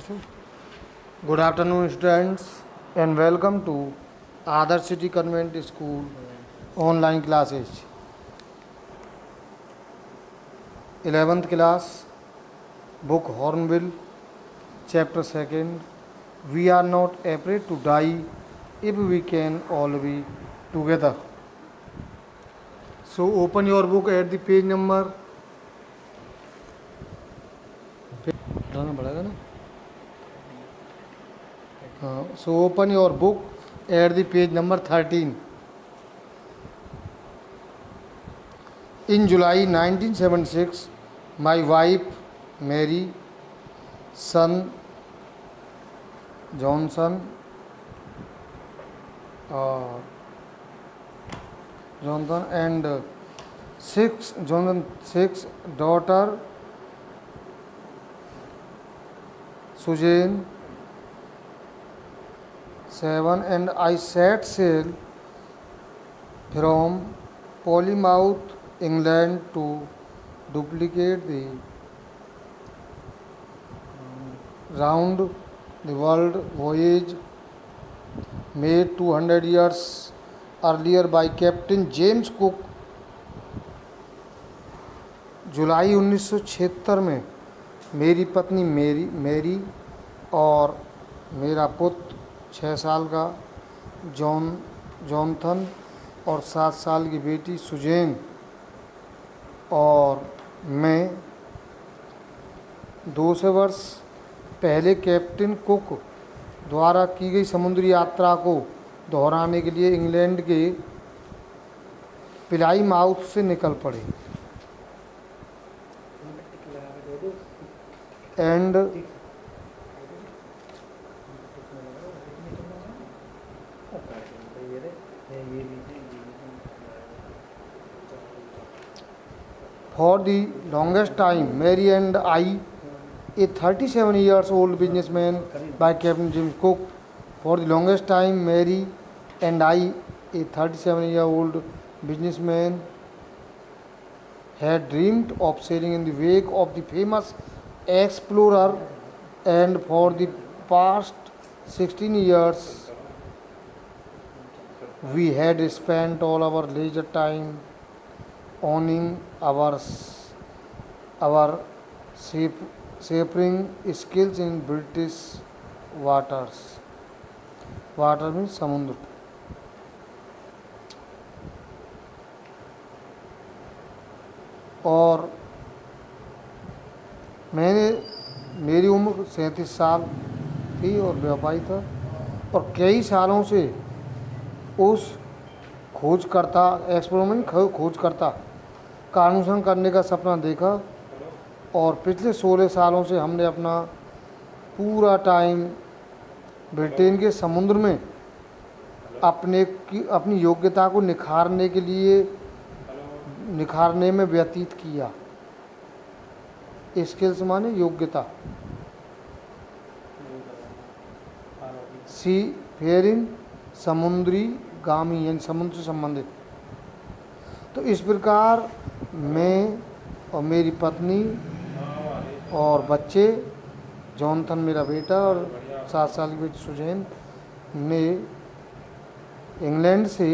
Good afternoon, students, and welcome to Adarsh City Convent School online classes. 11th class, book Hornbill, chapter 2nd. We are not afraid to die if we can all be together. So open your book at the page number. So open your book at the page number 13. In July 1976, my wife Mary, son Johnson, and six daughter Suzanne, 7, and I set sail from Plymouth, England to duplicate the round the world voyage made 200 years earlier by Captain James Cook. जुलाई 1976 में मेरी पत्नी मेरी और मेरा पुत्र 6 साल का Jonathan और 7 साल की बेटी सुजैन और मैं 200 वर्ष पहले कैप्टन कुक द्वारा की गई समुद्री यात्रा को दोहराने के लिए इंग्लैंड के प्लाईमाउथ से निकल पड़े and for the longest time, Mary and I, a 37 years old businessman by Captain James Cook, for the longest time, Mary and I, a 37-year-old businessman, had dreamed of sailing in the wake of the famous explorer, and for the past 16 years, we had spent all our leisure time owning our seafaring skills in British waters. Water means समुद्र. और मेरी उम्र 37 साल थी और व्यापारी था और कई सालों से उस खोजकर्ता का अनुसरण करने का सपना देखा और पिछले 16 सालों से हमने अपना पूरा टाइम ब्रिटेन के समुद्र में अपनी योग्यता को निखारने में व्यतीत किया. स्किल्स माने योग्यता. सी फेयरिंग समुद्री गामी यानी समुद्र से संबंधित. तो इस प्रकार मैं और मेरी पत्नी और बच्चे जॉनथन मेरा बेटा और 7 साल की बेटी सुजैन ने इंग्लैंड से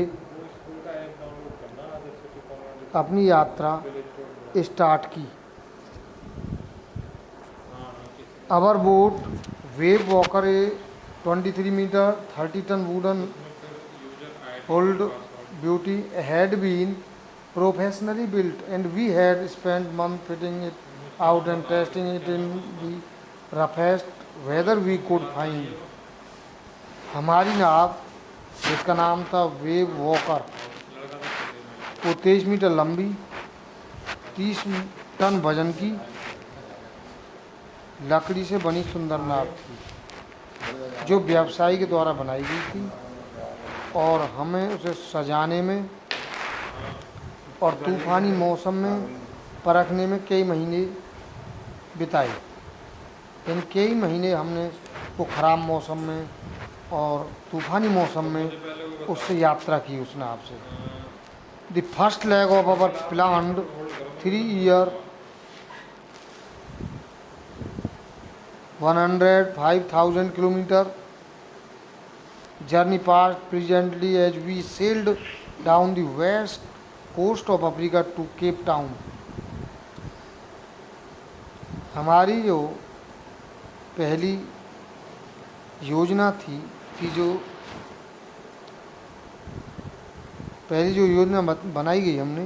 अपनी यात्रा स्टार्ट की. Our boat, Wave Walker, a 23 meter 30 ton wooden hulled beauty, had been professionally built, and we had spent months fitting it out and testing it in the roughest weather we could find. हमारी नाव जिसका नाम था wave walker, वो 23 metre लंबी 30 ton वजन की लकड़ी से बनी सुंदर नाव थी जो व्यवसायी के द्वारा बनाई गई थी और हमें उसे सजाने में और तूफ़ानी मौसम में परखने में कई महीने बिताए. इन कई महीने हमने वो ख़राब मौसम में और तूफ़ानी मौसम में उससे यात्रा की उस नाव से. The first leg of our planned 3 year 105,000 kilometer. Journey passed presently as we sailed down the west coast of Africa to Cape Town. हमारी जो पहली योजना थी कि जो पहली जो योजना बनाई गई हमने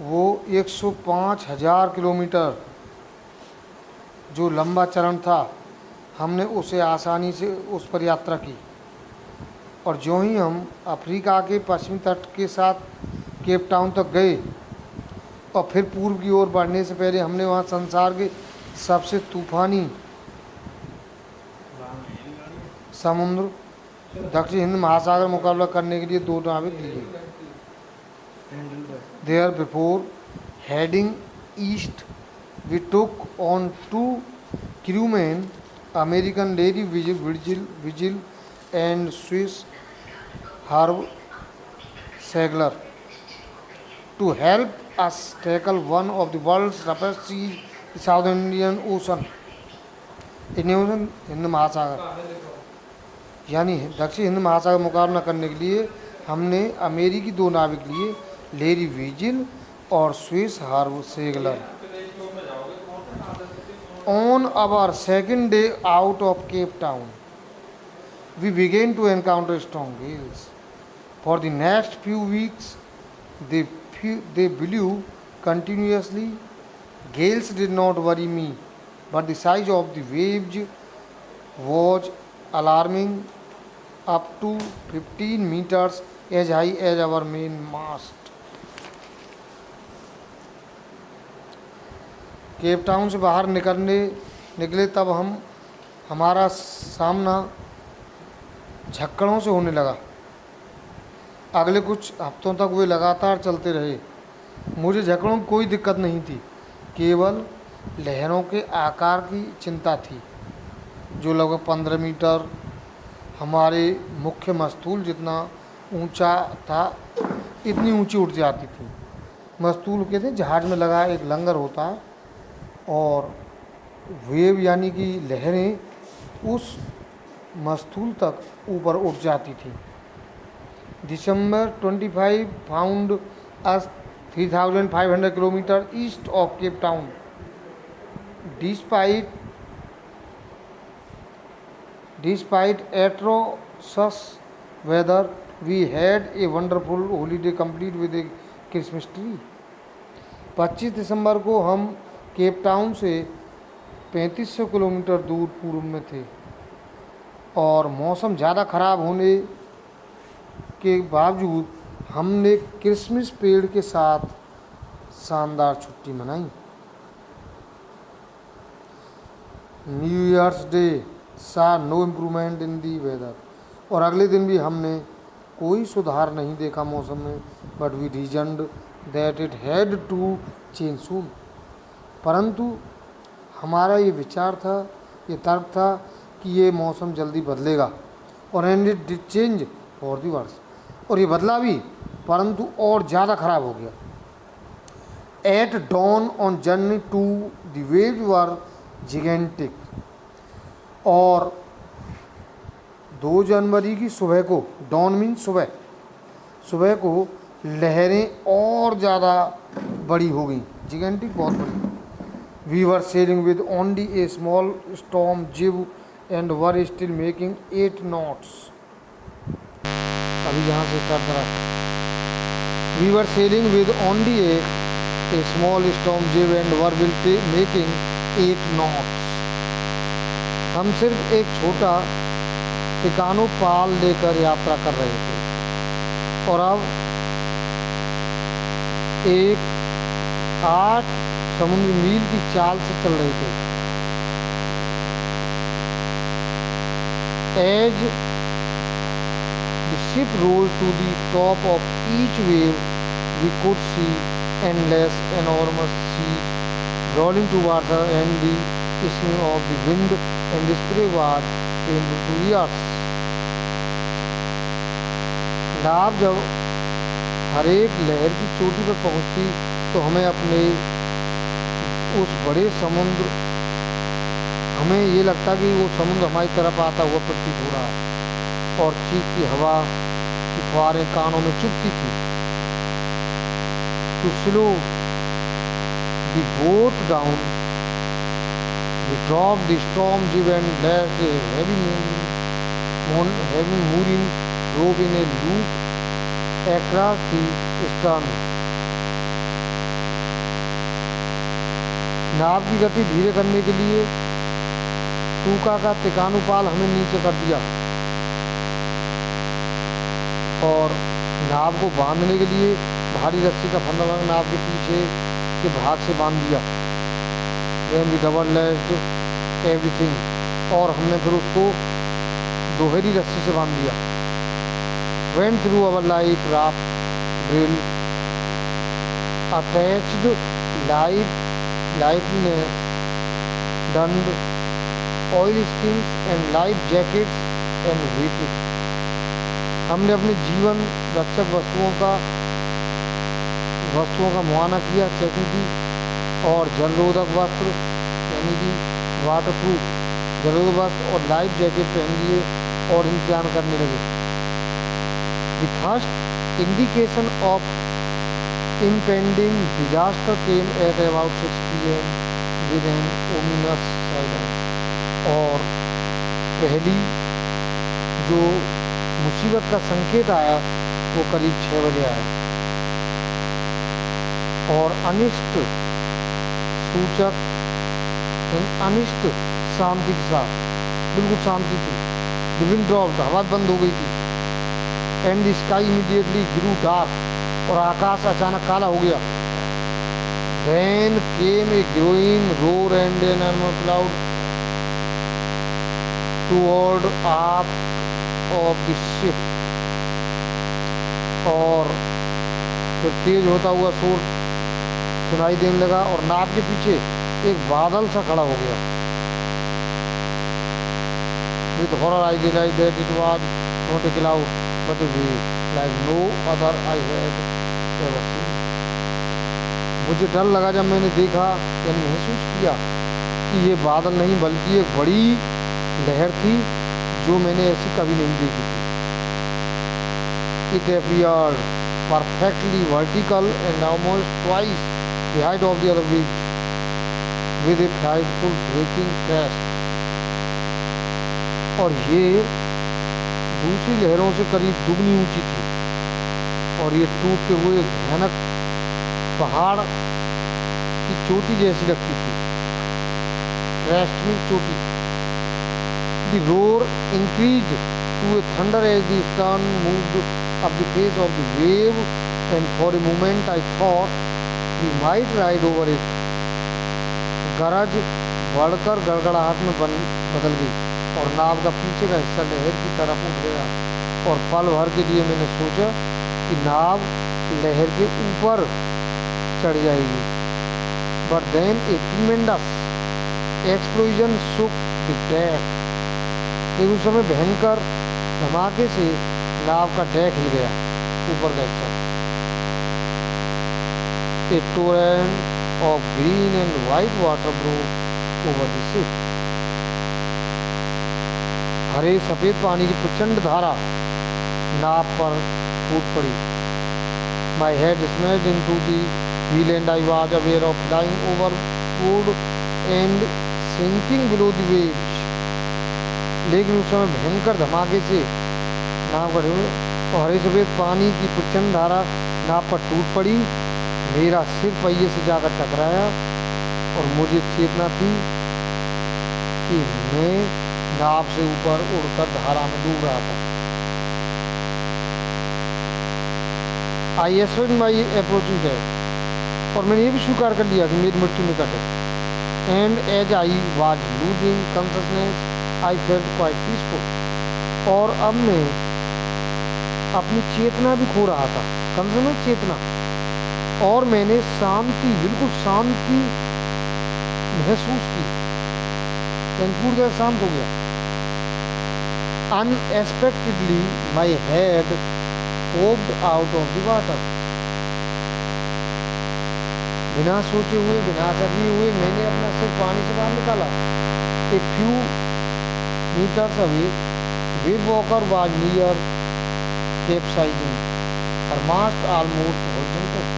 वो 105,000 किलोमीटर जो लंबा चरण था, हमने उसे आसानी से उस पर यात्रा की। और जो ही हम अफ्रीका के पश्चिमी तट के साथ केप टाउन तक गए और फिर पूर्व की ओर बढ़ने से पहले हमने वहाँ संसार के सबसे तूफानी समुद्र दक्षिण हिंद महासागर मुकाबला करने के लिए 2 नाविक लिए। There before heading east we took on 2 crewmen, American Larry Vigil and Swiss Herb Segler, to help us tackle one of the world's roughest seas, the Southern Indian Ocean. Indian Hind महासागर यानी दक्षिण हिंद महासागर मुकाबला करने के लिए हमने अमेरिकी 2 नाविक लिए, लेरी विजिल और Swiss Herb Segler. On our second day out of Cape Town, we began to encounter strong gales. For the next few weeks, they blew continuously. Gales did not worry me, but the size of the waves was alarming, up to 15 meters as high as our main mast. Cape Town से बाहर निकले तब हमारा सामना झक्कड़ों से होने लगा। अगले कुछ हफ्तों तक वे लगातार चलते रहे। मुझे झक्कड़ों में कोई दिक्कत नहीं थी, केवल लहरों के आकार की चिंता थी, जो लगभग 15 मीटर हमारे मुख्य मस्तूल जितना ऊंचा था, इतनी ऊंची उठ जाती थी। मस्तूल कहते हैं जहाज़ में लगा एक लंगर होता है, और वेव यानी कि लहरें उस मस्तूल तक ऊपर उठ जाती थी। December 25 found us 3,500 kilometers east of Cape Town. Despite atrocious weather, we had a wonderful holiday complete with a Christmas tree. 25 दिसंबर को हम केप टाउन से 3500 किलोमीटर दूर पूर्व में थे, और मौसम ज़्यादा ख़राब होने के बावजूद हमने क्रिसमस पेड़ के साथ शानदार छुट्टी मनाई। New year's day saw no improvement in the weather, और अगले दिन भी हमने कोई सुधार नहीं देखा मौसम में, but we reasoned that it had to change soon. परंतु हमारा ये विचार था, ये तर्क था कि ये मौसम जल्दी बदलेगा, और and it did change for the worse, और ये बदला भी, परंतु और ज़्यादा खराब हो गया। At dawn on journey to the waves were gigantic, और 2 जनवरी की सुबह को, डॉन मीन सुबह को लहरें और ज़्यादा बड़ी हो गई, जिगेंटिक बहुत बड़ी। We were sailing with only a small storm jib and were still making 8 knots. अभी यहाँ से स्टार्ट करा। We were sailing with only a small storm jib and were making 8 knots. हम सिर्फ एक छोटा टिकानो पाल लेकर यात्रा कर रहे थे, और अब 8 समुद्री मील की चाल से चल रहे थे। As the ship rolled to the top of each wave, we could see endless, enormous seas rolling towards her, and the issuing of the wind and the spray was painful to ears. नाव जब हर एक लहर की चोटी पर पहुंचती तो हमें अपने उस बड़े समुद्र हमें ये लगता कि वो समुद्र हमारी तरफ आता हुआ प्रतीत हो रहा है और चीखती हवा की फुहारें कानों में चुभती थी। To slow the boat down we drop the storm jib and let the heavy mooring rope in a loop across the stern. नाव की गति धीरे करने के लिए टूका का तिकानुपाल हमें नीचे कर दिया और नाव को बांधने के लिए भारी रस्सी का फंदा नाव के पीछे के भाग से बांध दिया। Then we double lashed everything, और हमने फिर उसको दोहरी रस्सी से बांध दिया। Went through our life raft drill, attached lifeless dund, oil skins and life jackets and waited. हमने अपने जीवन रक्षक वस्तुओं का मुआयना किया, चेकिंग की, और जलरोधक वस्त्र यानी कि वाटर प्रूफ जलरोधक वस्त्र और लाइफ जैकेट पहन लिए और इंतजार करने लगे। The first indication of impending disaster came at about 6 p.m. with an ominous silence. और पहली जो मुसीबत का संकेत आया वो करीब 6 बजे आया और अनिष्ट सूचक अनिष्ट शांति के साथ, बिल्कुल शांति थी। The wind dropped, हवा बंद हो गई थी। And the sky immediately grew dark, और आकाश अचानक काला हो गया। Then came a growing roar and an enormous cloud toward aft of the ship, और फिर तेज होता हुआ शोर सुनाई देने लगा और नाव के पीछे एक बादल सा खड़ा हो गया। With horror I realized that it was not a cloud but a wave like no other I had ever seen. मुझे डर लगा जब मैंने देखा यानी महसूस किया कि ये बादल नहीं बल्कि एक बड़ी लहर थी जो मैंने ऐसी कभी नहीं देखी थी। It appeared perfectly vertical and almost twice the height of the other waves, with a frightful breaking crash. और ये दूसरी लहरों से करीब दुगनी ऊंची थी और ये टूटते हुए भयानक पहाड़ की चोटी जैसी लगती थी। क्रेस्ट में चोटी। The roar increased to a thunder as the stern moved up the face of the wave, and for a moment I thought we might ride over it. गरज बढ़कर गड़गड़ाहट में बदल गई और नाव का पीछे का हिस्सा लहर की तरफ उठ गया और पल भर के लिए मैंने सोचा कि नाव लहर के ऊपर चढ़ जाएगी। But then a tremendous explosion shook the deck. लेकिन उस समय भयंकर धमाके से नाव का डेक हिल गया, ऊपर का हिस्सा। A torrent of green and white water broke over the ship. हरे सफेद पानी की प्रचंड धारा नाव पर फूट पड़ी। My head smashed into the wheel and I was aware of flying overboard and sinking below the waves. लेकिन उस समय भयंकर धमाके से नाव का और हरे सफेद पानी की प्रचंड धारा नाव पर टूट पड़ी। मेरा सिर पहिए से जाकर टकराया और मुझे चेतना थी कि मैं नाव से ऊपर उड़कर धारा में डूब रहा था। I accept my approaching death, और मैंने ये भी स्वीकार कर लिया कि मेरी मृत्यु निकट है। And as I was losing consciousness I felt quite peaceful, और अब मैं अपनी चेतना भी खो रहा था, कॉन्शसनेस चेतना, और मैंने शांति, बिल्कुल शांति महसूस की, पूरी तरह शांत हो गया। Unexpectedly, my head popped out of the water. बिना सोचे हुए, बिना सभी हुए मैंने अपना सिर पानी से बाहर निकाला। A few meters away, wave walker was near capsizing. Her mast almost horizontal.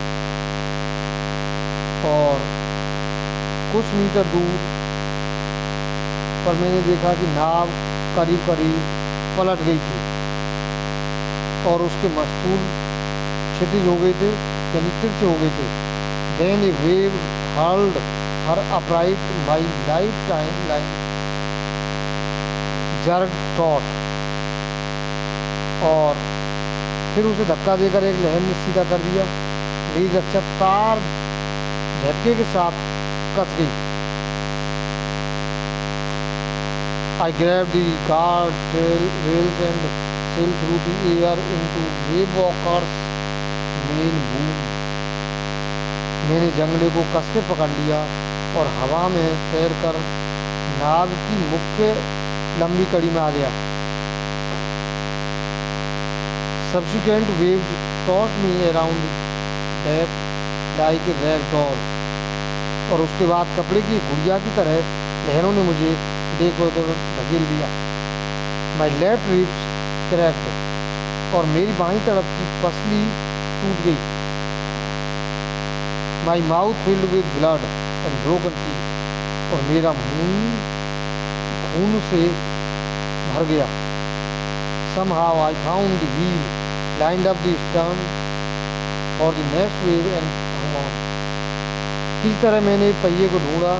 और कुछ मीटर दूर पर मैंने देखा कि नाव करीब करीब पलट गई थी और उसके मस्तूल क्षितिज हो गए थे, यानी तिरछे हो गए थे. Then a wave hurled her upright. My lifetime line jerked taut. और फिर उसे धक्का देकर एक लहर ने सीधा कर दिया. मेरी रक्षा तार झटके के साथ कस गई. I grabbed the guard rails and sailed through the air into wave walker's main boom. मैंने जंगले को कस के पकड़ लिया और हवा में तैरकर नाव की मुख्य लंबी कड़ी में आ गया. Subsequent waves tossed me around deck like a rag doll. और उसके बाद कपड़े की गुड़िया की तरह लहरों ने मुझे डेक पर धकेल दिया. My left ribs cracked. और मेरी बाईं तरफ की पसली टूट गई. My mouth filled with blood and broken teeth. और मेरा मुंह खून से भर गया. Somehow I found the wheel, lined up the stern for the next wave and hung on. किस तरह मैंने पहिए को ढूंढा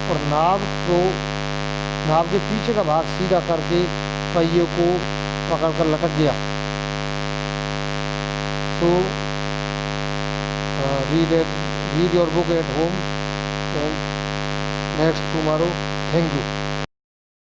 और नाव के पीछे का भाग सीधा करके पहिए को पकड़कर लटक गया. So read your book at home and next tomorrow. Thank you.